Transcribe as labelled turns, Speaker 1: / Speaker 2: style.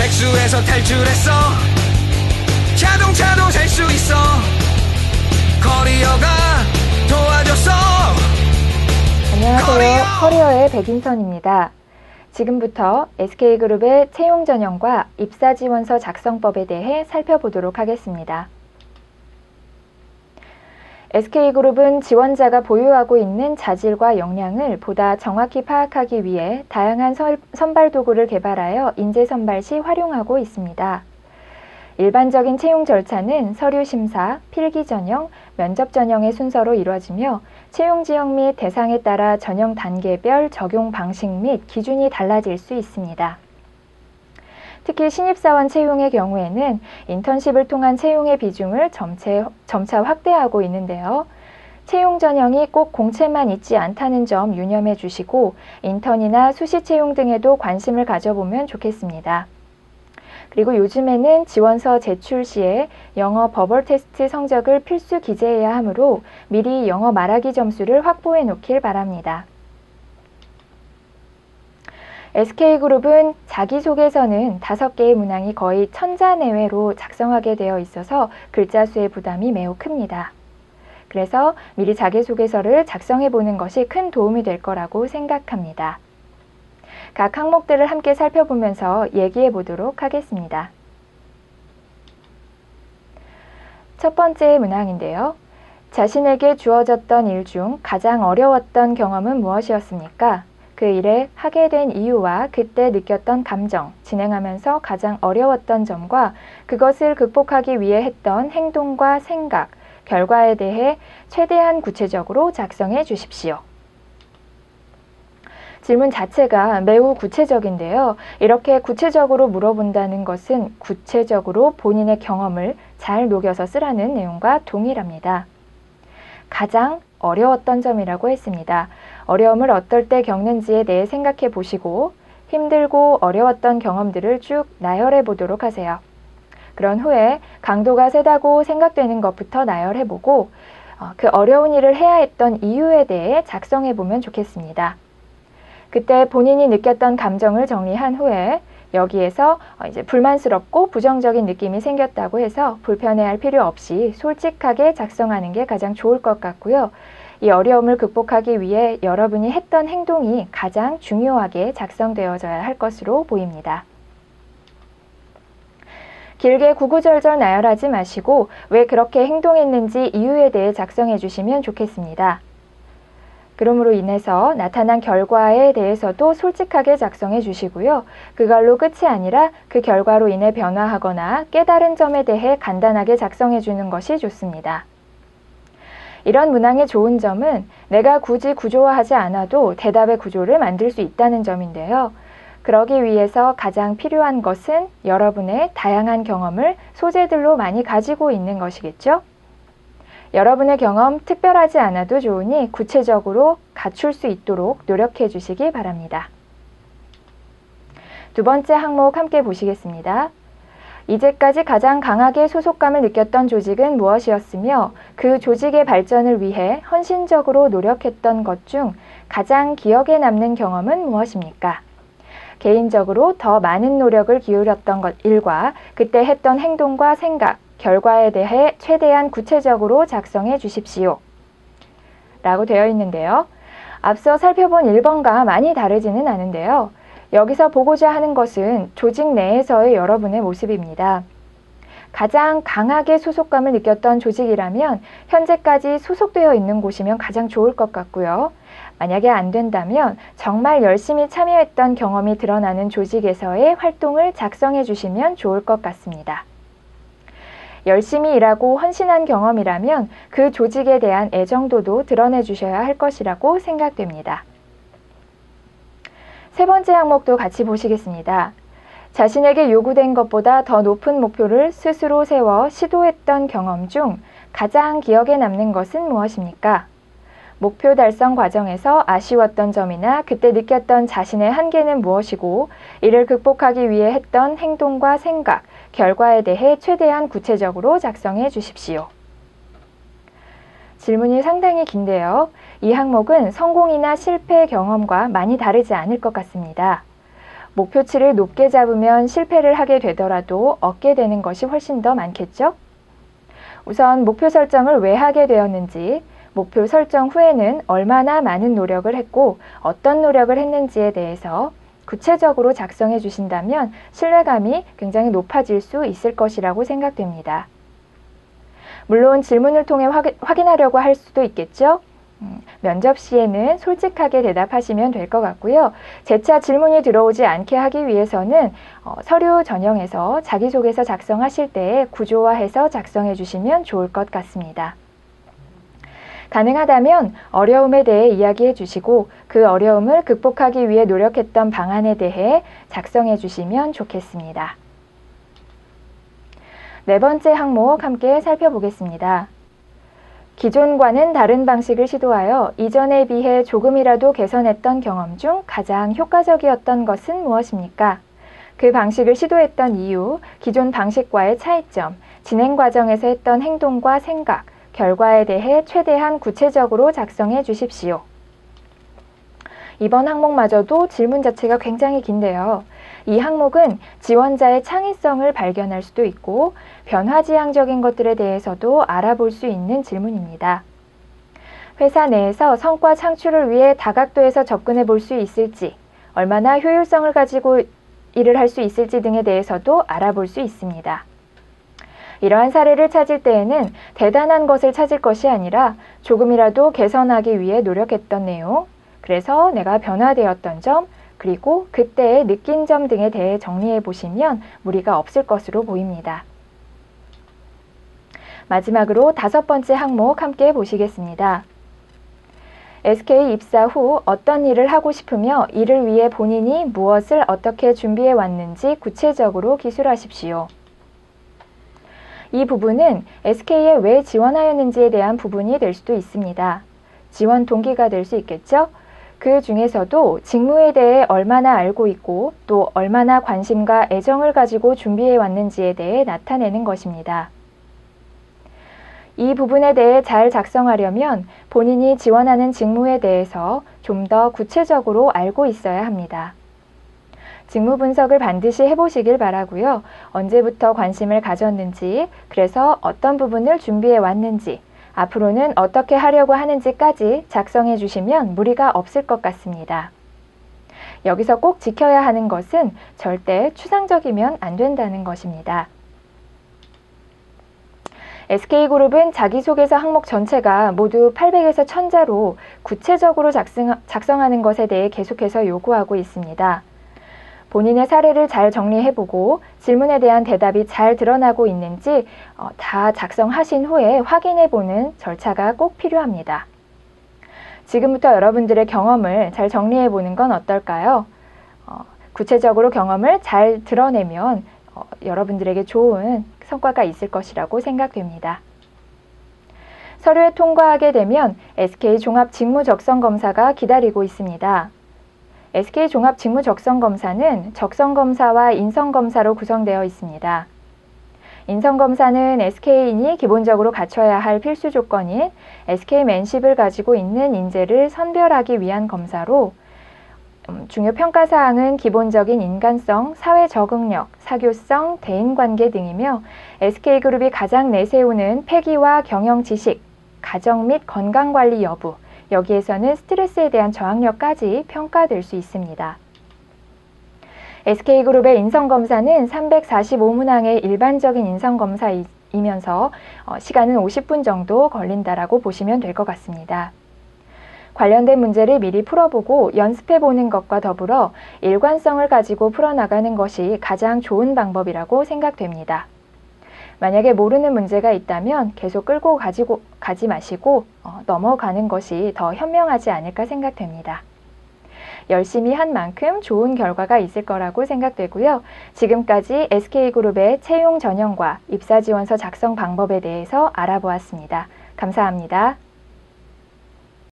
Speaker 1: 백수에서 탈출했어. 자동차도 살 수 있어. 커리어가 도와줬어.
Speaker 2: 안녕하세요. 커리어의 백인선입니다. 지금부터 SK그룹의 채용 전형과 입사 지원서 작성법에 대해 살펴보도록 하겠습니다. SK그룹은 지원자가 보유하고 있는 자질과 역량을 보다 정확히 파악하기 위해 다양한 선발 도구를 개발하여 인재 선발 시 활용하고 있습니다. 일반적인 채용 절차는 서류 심사, 필기 전형, 면접 전형의 순서로 이루어지며 채용 지역 및 대상에 따라 전형 단계별 적용 방식 및 기준이 달라질 수 있습니다. 특히 신입사원 채용의 경우에는 인턴십을 통한 채용의 비중을 점차 확대하고 있는데요. 채용 전형이 꼭 공채만 있지 않다는 점 유념해 주시고 인턴이나 수시 채용 등에도 관심을 가져보면 좋겠습니다. 그리고 요즘에는 지원서 제출 시에 영어 버벌 테스트 성적을 필수 기재해야 하므로 미리 영어 말하기 점수를 확보해 놓길 바랍니다. SK그룹은 자기소개서는 5개의 문항이 거의 1000자 내외로 작성하게 되어 있어서 글자 수의 부담이 매우 큽니다. 그래서 미리 자기소개서를 작성해 보는 것이 큰 도움이 될 거라고 생각합니다. 각 항목들을 함께 살펴보면서 얘기해 보도록 하겠습니다. 첫 번째 문항인데요. 자신에게 주어졌던 일 중 가장 어려웠던 경험은 무엇이었습니까? 그 일에 하게 된 이유와 그때 느꼈던 감정, 진행하면서 가장 어려웠던 점과 그것을 극복하기 위해 했던 행동과 생각, 결과에 대해 최대한 구체적으로 작성해 주십시오. 질문 자체가 매우 구체적인데요. 이렇게 구체적으로 물어본다는 것은 구체적으로 본인의 경험을 잘 녹여서 쓰라는 내용과 동일합니다. 가장 어려웠던 점이라고 했습니다. 어려움을 어떨 때 겪는지에 대해 생각해 보시고 힘들고 어려웠던 경험들을 쭉 나열해 보도록 하세요. 그런 후에 강도가 세다고 생각되는 것부터 나열해 보고 그 어려운 일을 해야 했던 이유에 대해 작성해 보면 좋겠습니다. 그때 본인이 느꼈던 감정을 정리한 후에 여기에서 이제 불만스럽고 부정적인 느낌이 생겼다고 해서 불편해할 필요 없이 솔직하게 작성하는 게 가장 좋을 것 같고요. 이 어려움을 극복하기 위해 여러분이 했던 행동이 가장 중요하게 작성되어져야 할 것으로 보입니다. 길게 구구절절 나열하지 마시고 왜 그렇게 행동했는지 이유에 대해 작성해 주시면 좋겠습니다. 그러므로 인해서 나타난 결과에 대해서도 솔직하게 작성해 주시고요. 그걸로 끝이 아니라 그 결과로 인해 변화하거나 깨달은 점에 대해 간단하게 작성해 주는 것이 좋습니다. 이런 문항의 좋은 점은 내가 굳이 구조화하지 않아도 대답의 구조를 만들 수 있다는 점인데요. 그러기 위해서 가장 필요한 것은 여러분의 다양한 경험을 소재들로 많이 가지고 있는 것이겠죠? 여러분의 경험 특별하지 않아도 좋으니 구체적으로 갖출 수 있도록 노력해 주시기 바랍니다. 두 번째 항목 함께 보시겠습니다. 이제까지 가장 강하게 소속감을 느꼈던 조직은 무엇이었으며 그 조직의 발전을 위해 헌신적으로 노력했던 것 중 가장 기억에 남는 경험은 무엇입니까? 개인적으로 더 많은 노력을 기울였던 일과 그때 했던 행동과 생각, 결과에 대해 최대한 구체적으로 작성해 주십시오. 라고 되어 있는데요. 앞서 살펴본 1번과 많이 다르지는 않은데요. 여기서 보고자 하는 것은 조직 내에서의 여러분의 모습입니다. 가장 강하게 소속감을 느꼈던 조직이라면 현재까지 소속되어 있는 곳이면 가장 좋을 것 같고요. 만약에 안 된다면 정말 열심히 참여했던 경험이 드러나는 조직에서의 활동을 작성해 주시면 좋을 것 같습니다. 열심히 일하고 헌신한 경험이라면 그 조직에 대한 애정도도 드러내 주셔야 할 것이라고 생각됩니다. 세 번째 항목도 같이 보시겠습니다. 자신에게 요구된 것보다 더 높은 목표를 스스로 세워 시도했던 경험 중 가장 기억에 남는 것은 무엇입니까? 목표 달성 과정에서 아쉬웠던 점이나 그때 느꼈던 자신의 한계는 무엇이고 이를 극복하기 위해 했던 행동과 생각, 결과에 대해 최대한 구체적으로 작성해 주십시오. 질문이 상당히 긴데요. 이 항목은 성공이나 실패 경험과 많이 다르지 않을 것 같습니다. 목표치를 높게 잡으면 실패를 하게 되더라도 얻게 되는 것이 훨씬 더 많겠죠? 우선 목표 설정을 왜 하게 되었는지, 목표 설정 후에는 얼마나 많은 노력을 했고 어떤 노력을 했는지에 대해서 구체적으로 작성해 주신다면 신뢰감이 굉장히 높아질 수 있을 것이라고 생각됩니다. 물론 질문을 통해 확인하려고 할 수도 있겠죠? 면접 시에는 솔직하게 대답하시면 될 것 같고요. 재차 질문이 들어오지 않게 하기 위해서는 서류 전형에서 자기소개서 작성하실 때에 구조화해서 작성해 주시면 좋을 것 같습니다. 가능하다면 어려움에 대해 이야기해 주시고 그 어려움을 극복하기 위해 노력했던 방안에 대해 작성해 주시면 좋겠습니다. 네 번째 항목 함께 살펴보겠습니다. 기존과는 다른 방식을 시도하여 이전에 비해 조금이라도 개선했던 경험 중 가장 효과적이었던 것은 무엇입니까? 그 방식을 시도했던 이유, 기존 방식과의 차이점, 진행 과정에서 했던 행동과 생각, 결과에 대해 최대한 구체적으로 작성해 주십시오. 이번 항목마저도 질문 자체가 굉장히 긴데요. 이 항목은 지원자의 창의성을 발견할 수도 있고 변화지향적인 것들에 대해서도 알아볼 수 있는 질문입니다. 회사 내에서 성과 창출을 위해 다각도에서 접근해 볼 수 있을지, 얼마나 효율성을 가지고 일을 할 수 있을지 등에 대해서도 알아볼 수 있습니다. 이러한 사례를 찾을 때에는 대단한 것을 찾을 것이 아니라 조금이라도 개선하기 위해 노력했던 내용, 그래서 내가 변화되었던 점, 그리고 그때의 느낀 점 등에 대해 정리해 보시면 무리가 없을 것으로 보입니다. 마지막으로 5번째 항목 함께 보시겠습니다. SK 입사 후 어떤 일을 하고 싶으며 이를 위해 본인이 무엇을 어떻게 준비해 왔는지 구체적으로 기술하십시오. 이 부분은 SK에 왜 지원하였는지에 대한 부분이 될 수도 있습니다. 지원 동기가 될 수 있겠죠? 그 중에서도 직무에 대해 얼마나 알고 있고 또 얼마나 관심과 애정을 가지고 준비해 왔는지에 대해 나타내는 것입니다. 이 부분에 대해 잘 작성하려면 본인이 지원하는 직무에 대해서 좀 더 구체적으로 알고 있어야 합니다. 직무 분석을 반드시 해보시길 바라고요. 언제부터 관심을 가졌는지, 그래서 어떤 부분을 준비해 왔는지, 앞으로는 어떻게 하려고 하는지까지 작성해 주시면 무리가 없을 것 같습니다. 여기서 꼭 지켜야 하는 것은 절대 추상적이면 안 된다는 것입니다. SK그룹은 자기소개서 항목 전체가 모두 800에서 1000자로 구체적으로 작성하는 것에 대해 계속해서 요구하고 있습니다. 본인의 사례를 잘 정리해보고 질문에 대한 대답이 잘 드러나고 있는지 다 작성하신 후에 확인해보는 절차가 꼭 필요합니다. 지금부터 여러분들의 경험을 잘 정리해보는 건 어떨까요? 구체적으로 경험을 잘 드러내면 여러분들에게 좋은 성과가 있을 것이라고 생각됩니다. 서류에 통과하게 되면 SK 종합직무적성검사가 기다리고 있습니다. SK 종합직무적성검사는 적성검사와 인성검사로 구성되어 있습니다. 인성검사는 SK인이 기본적으로 갖춰야 할 필수 조건인 SK맨십을 가지고 있는 인재를 선별하기 위한 검사로 중요 평가사항은 기본적인 인간성, 사회 적응력, 사교성, 대인관계 등이며 SK그룹이 가장 내세우는 패기와 경영 지식, 가정 및 건강관리 여부, 여기에서는 스트레스에 대한 저항력까지 평가될 수 있습니다. SK그룹의 인성검사는 345문항의 일반적인 인성검사이면서 시간은 50분 정도 걸린다라고 보시면 될 것 같습니다. 관련된 문제를 미리 풀어보고 연습해보는 것과 더불어 일관성을 가지고 풀어나가는 것이 가장 좋은 방법이라고 생각됩니다. 만약에 모르는 문제가 있다면 계속 끌고 가지 마시고 넘어가는 것이 더 현명하지 않을까 생각됩니다. 열심히 한 만큼 좋은 결과가 있을 거라고 생각되고요. 지금까지 SK그룹의 채용 전형과 입사지원서 작성 방법에 대해서 알아보았습니다. 감사합니다.